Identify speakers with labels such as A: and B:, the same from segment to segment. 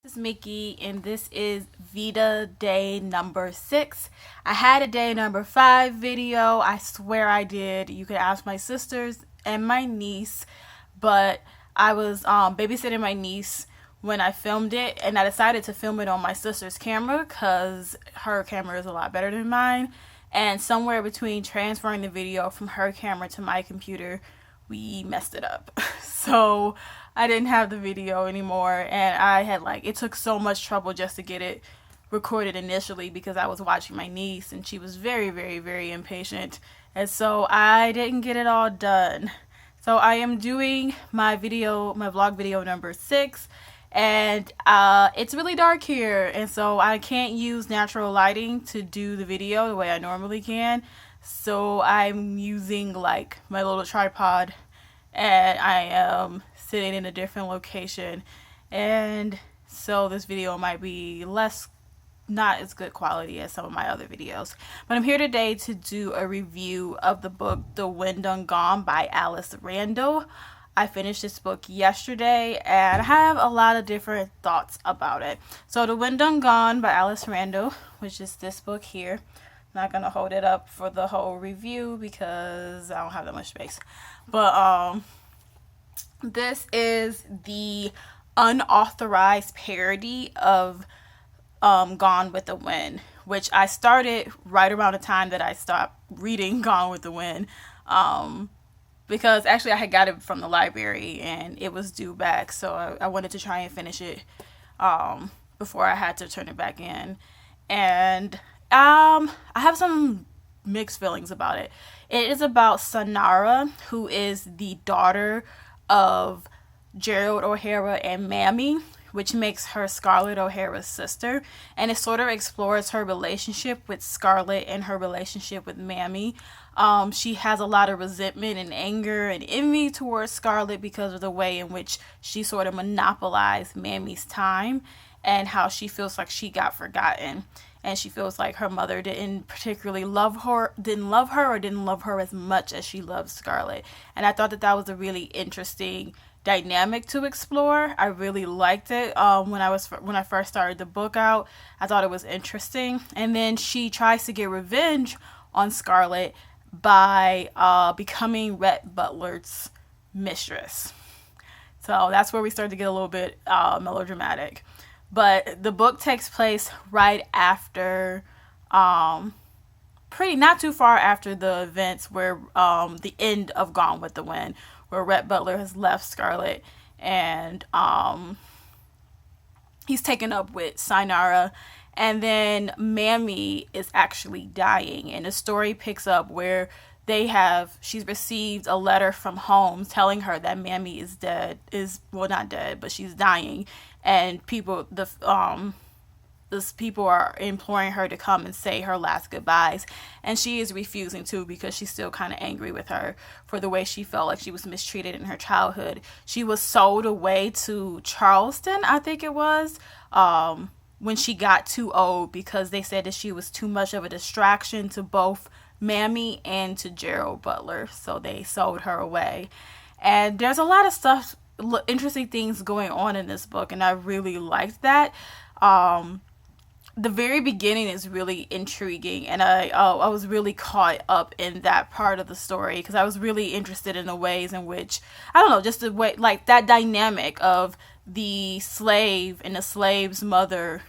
A: This is Mickey, and this is VEDA day number 6. I had a day number 5 video. I swear I did. You could ask my sisters and my niece, but I was babysitting my niece when I filmed it, and I decided to film it on my sister's camera because her camera is a lot better than mine. And somewhere between transferring the video from her camera to my computer, we messed it up. So I didn't have the video anymore, and I had it took so much trouble just to get it recorded initially because I was watching my niece and she was very, very, very impatient. And so I didn't get it all done. So I am doing my vlog video number 6, and it's really dark here, and so I can't use natural lighting to do the video the way I normally can. So I'm using my little tripod, and I am sitting in a different location, and so this video might be not as good quality as some of my other videos. But I'm here today to do a review of the book The Wind Done Gone by Alice Randall. I finished this book yesterday and I have a lot of different thoughts about it. So The Wind Done Gone by Alice Randall, which is this book here. I'm not gonna hold it up for the whole review because I don't have that much space. But this is the unauthorized parody of Gone with the Wind, which I started right around the time that I stopped reading Gone with the Wind, because actually I had got it from the library and it was due back, so I wanted to try and finish it before I had to turn it back in. And I have some mixed feelings about it. It is about Sanara, who is the daughter of Gerald O'Hara and Mammy, which makes her Scarlett O'Hara's sister, and it sort of explores her relationship with Scarlett and her relationship with Mammy. She has a lot of resentment and anger and envy towards Scarlett because of the way in which she sort of monopolized Mammy's time and how she feels like she got forgotten. And she feels like her mother didn't particularly love her or didn't love her as much as she loved Scarlett. And I thought that was a really interesting dynamic to explore. I really liked it when I first started the book out. I thought it was interesting. And then she tries to get revenge on Scarlett by becoming Rhett Butler's mistress. So that's where we start to get a little bit melodramatic. But the book takes place right after, not too far after the events where the end of Gone with the Wind, where Rhett Butler has left Scarlett and he's taken up with Sinara, and then Mammy is actually dying, and the story picks up where she's received a letter from home telling her that Mammy is not dead, but she's dying, and people are imploring her to come and say her last goodbyes, and she is refusing to because she's still kind of angry with her for the way she felt like she was mistreated in her childhood. She was sold away to Charleston, I think it was, when she got too old, because they said that she was too much of a distraction to both Mammy and to Gerald Butler, so they sold her away. And there's a lot of stuff, interesting things going on in this book, and I really liked that. The very beginning is really intriguing, and I was really caught up in that part of the story because I was really interested in the ways in which, I don't know, just the way, that dynamic of the slave and the slave's mother,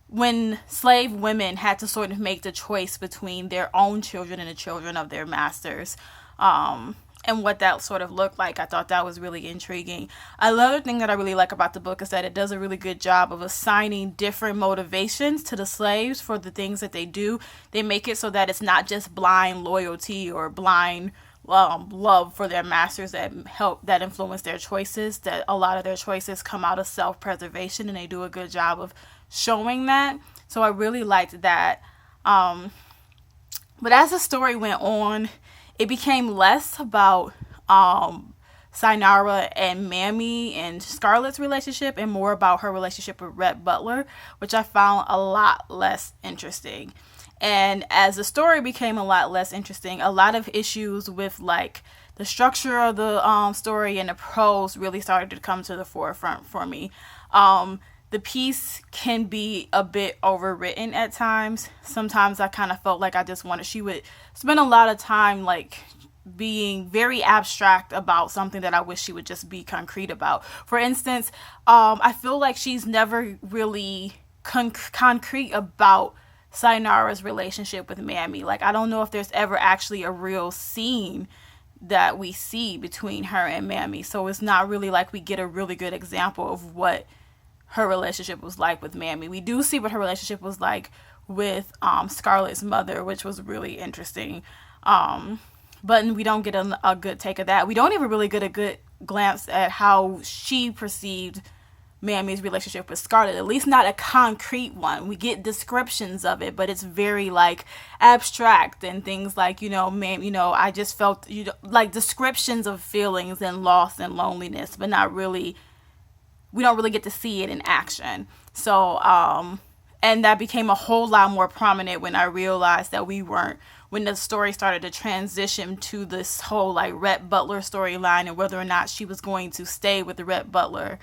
A: when slave women had to sort of make the choice between their own children and the children of their masters, and what that sort of looked like. I thought that was really intriguing. Another thing that I really like about the book is that it does a really good job of assigning different motivations to the slaves for the things that they do. They make it so that it's not just blind loyalty or blind love for their masters that influence their choices, that a lot of their choices come out of self-preservation, and they do a good job of showing that. So I really liked that. But as the story went on, it became less about Sinara and Mammy and Scarlett's relationship and more about her relationship with Rhett Butler, which I found a lot less interesting. And as the story became a lot less interesting, a lot of issues with the structure of the story and the prose really started to come to the forefront for me. the piece can be a bit overwritten at times. Sometimes I kind of felt like she would spend a lot of time like being very abstract about something that I wish she would just be concrete about. For instance, I feel like she's never really concrete about Sayonara's relationship with Mammy. Like, I don't know if there's ever actually a real scene that we see between her and Mammy. So it's not really like we get a really good example of what her relationship was like with Mammy. We do see what her relationship was like with Scarlett's mother, which was really interesting. But we don't get a good take of that. We don't even really get a good glance at how she perceived Mammy's relationship with Scarlett, at least not a concrete one. We get descriptions of it, but it's very like abstract and things like, I just felt, like descriptions of feelings and loss and loneliness, but not really, we don't really get to see it in action. So, and that became a whole lot more prominent when I realized that when the story started to transition to this whole like Rhett Butler storyline and whether or not she was going to stay with the Rhett Butler.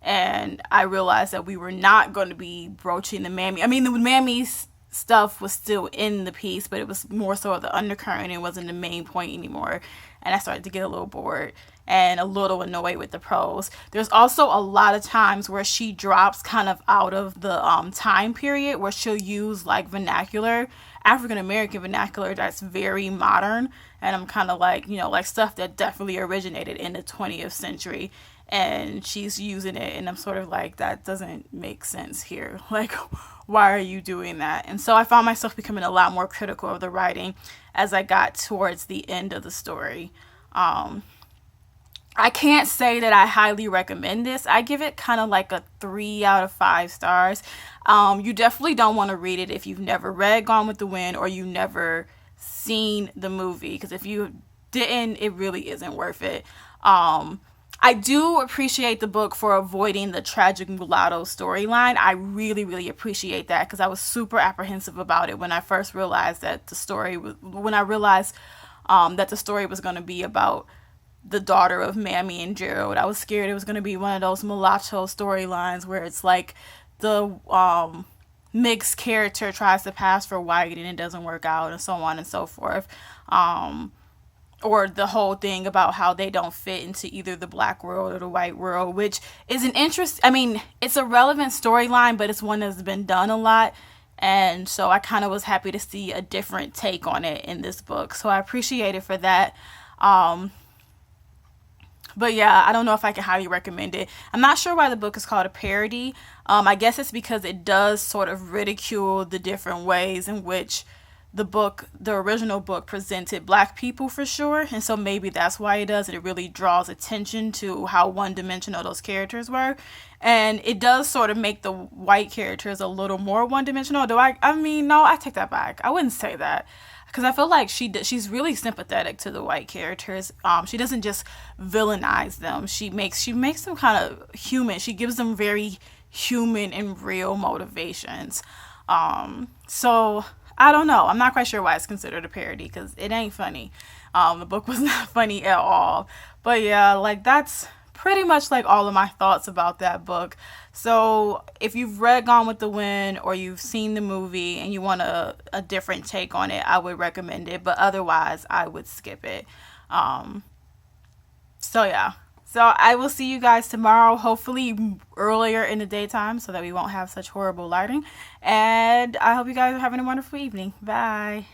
A: And I realized that we were not going to be broaching the Mammy. I mean, the Mammy's stuff was still in the piece, but it was more so of the undercurrent. It wasn't the main point anymore. And I started to get a little bored and a little annoyed with the prose. There's also a lot of times where she drops kind of out of the time period where she'll use like vernacular, African-American vernacular that's very modern. And I'm kind of like, like stuff that definitely originated in the 20th century. And she's using it, and I'm sort of like, that doesn't make sense here. Like, why are you doing that? And so I found myself becoming a lot more critical of the writing as I got towards the end of the story. I can't say that I highly recommend this. I give it kind of like a 3 out of 5 stars. You definitely don't want to read it if you've never read Gone with the Wind or you've never seen the movie, because if you didn't, it really isn't worth it. I do appreciate the book for avoiding the tragic mulatto storyline. I really, really appreciate that because I was super apprehensive about it when I first realized that the story was going to be about the daughter of Mammy and Gerald. I was scared it was going to be one of those mulatto storylines where it's like the mixed character tries to pass for white and it doesn't work out and so on and so forth. Or the whole thing about how they don't fit into either the black world or the white world, which is it's a relevant storyline, but it's one that's been done a lot. And so I kind of was happy to see a different take on it in this book. So I appreciate it for that. But yeah, I don't know if I can highly recommend it. I'm not sure why the book is called a parody. I guess it's because it does sort of ridicule the different ways in which the original book presented black people, for sure. And so maybe that's why it does. It really draws attention to how one-dimensional those characters were. And it does sort of make the white characters a little more one-dimensional. No, I take that back. I wouldn't say that. Because I feel like she's really sympathetic to the white characters. She doesn't just villainize them. She makes them kind of human. She gives them very human and real motivations. So I don't know. I'm not quite sure why it's considered a parody because it ain't funny. The book was not funny at all. But yeah, like that's pretty much like all of my thoughts about that book. So if you've read Gone with the Wind or you've seen the movie and you want a different take on it, I would recommend it. But otherwise, I would skip it. So yeah. So I will see you guys tomorrow, hopefully earlier in the daytime so that we won't have such horrible lighting. And I hope you guys are having a wonderful evening. Bye.